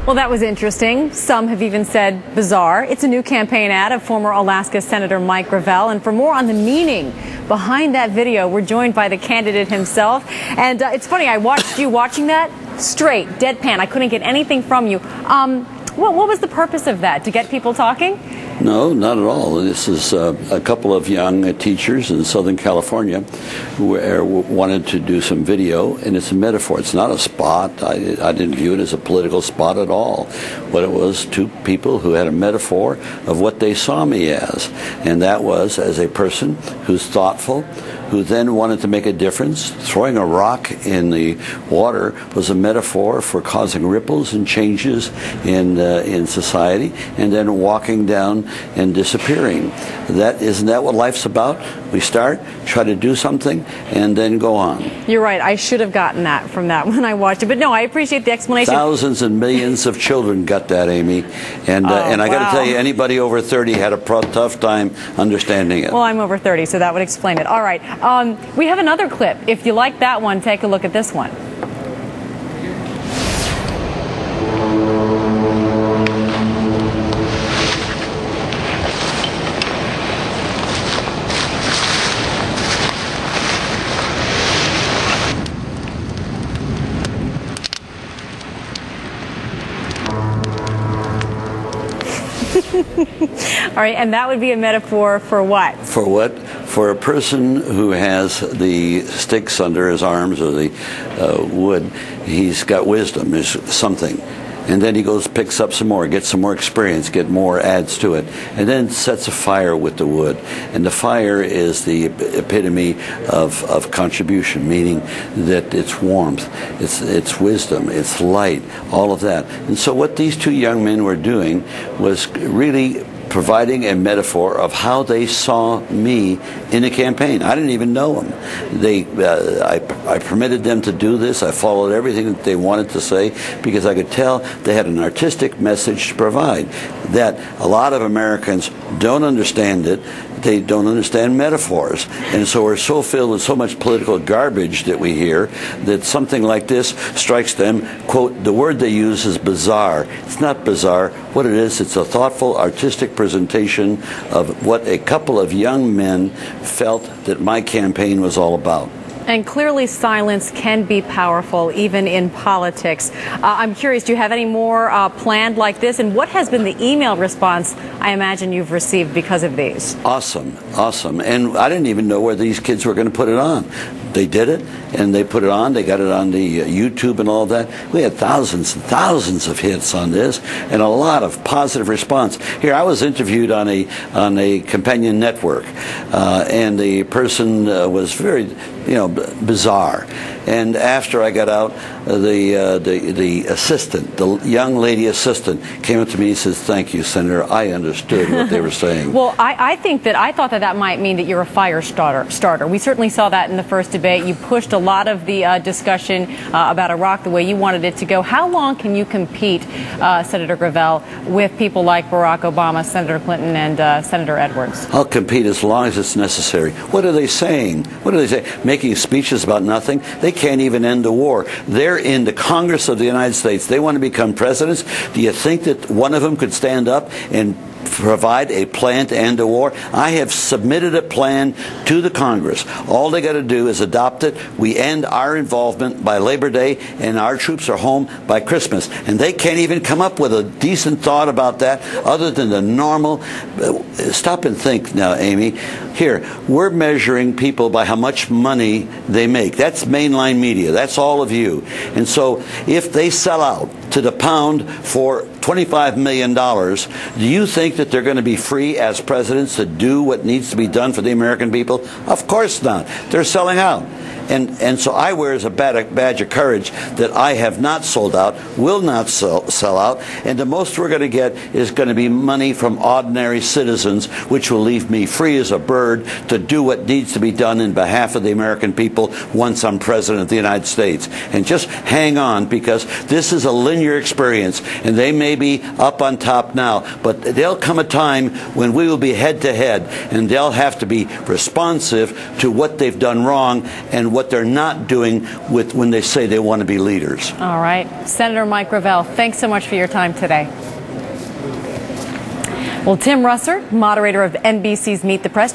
Well, that was interesting. Some have even said bizarre. It's a new campaign ad of former Alaska Senator Mike Gravel. And for more on the meaning behind that video, we're joined by the candidate himself. And it's funny, I watched you watching that straight, deadpan. I couldn't get anything from you. What was the purpose of that? To get people talking? No, not at all. This is a couple of young teachers in Southern California who wanted to do some video, and it's a metaphor. It's not a spot. I didn't view it as a political spot at all. What it was, two people who had a metaphor of what they saw me as, and that was as a person who's thoughtful, who then wanted to make a difference. Throwing a rock in the water was a metaphor for causing ripples and changes in society, and then walking down and disappearing. Isn't that what life's about? We start, try to do something, and then go on. You're right. I should have gotten that from that when I watched it. But no, I appreciate the explanation. Thousands and millions of children got that, Amy. And I got to tell you, anybody over 30 had a tough time understanding it. Well, I'm over 30, so that would explain it. All right. We have another clip. If you like that one, take a look at this one. All right, and that would be a metaphor for what? For what? For a person who has the sticks under his arms or the wood, he's got wisdom, there's something. And then he goes, picks up some more, gets some more experience, get more, adds to it, and then sets a fire with the wood. And the fire is the epitome of contribution, meaning that it's warmth, it's wisdom, it's light, all of that. And so what these two young men were doing was really providing a metaphor of how they saw me in a campaign. I didn't even know them. I permitted them to do this. I followed everything that they wanted to say because I could tell they had an artistic message to provide that a lot of Americans don't understand it. They don't understand metaphors. And so we're so filled with so much political garbage that we hear that something like this strikes them. Quote, the word they use is bizarre. It's not bizarre. What it is, it's a thoughtful, artistic presentation of what a couple of young men felt that my campaign was all about. And clearly silence can be powerful, even in politics. I'm curious, do you have any more planned like this? And what has been the email response I imagine you've received because of these? Awesome, awesome. And I didn't even know where these kids were going to put it on. They did it, and they put it on. They got it on the YouTube and all of that. We had thousands and thousands of hits on this, and a lot of positive response. Here, I was interviewed on a companion network, and the person was very, bizarre. And after I got out, the assistant, the young lady assistant, came up to me and says, "Thank you, Senator. I understood what they were saying." Well, I thought that might mean that you're a fire starter. We certainly saw that in the first debate. You pushed a lot of the discussion about Iraq the way you wanted it to go. How long can you compete, Senator Gravel, with people like Barack Obama, Senator Clinton, and Senator Edwards? I'll compete as long as it's necessary. What are they saying? What are they saying? Making speeches about nothing? They can't even end the war. They're in the Congress of the United States. They want to become presidents. Do you think that one of them could stand up and provide a plan to end the war? I have submitted a plan to the Congress. All they got to do is adopt it. We end our involvement by Labor Day, and our troops are home by Christmas. And they can't even come up with a decent thought about that other than the normal. Stop and think now, Amy. Here, we're measuring people by how much money they make. That's mainline media. That's all of you. And so if they sell out to the pound for $25 million, do you think that they're going to be free as presidents to do what needs to be done for the American people? Of course not. They're selling out. And so I wear as a badge of courage that I have not sold out, will not sell out, and the most we're going to get is going to be money from ordinary citizens, which will leave me free as a bird to do what needs to be done in behalf of the American people once I'm president of the United States. And just hang on, because this is a linear experience, and they may be up on top now, but there'll come a time when we will be head to head, and they'll have to be responsive to what they've done wrong and what they're not doing when they say they want to be leaders. All right. Senator Mike Gravel, thanks so much for your time today. Well, Tim Russer, moderator of NBC's Meet the Press.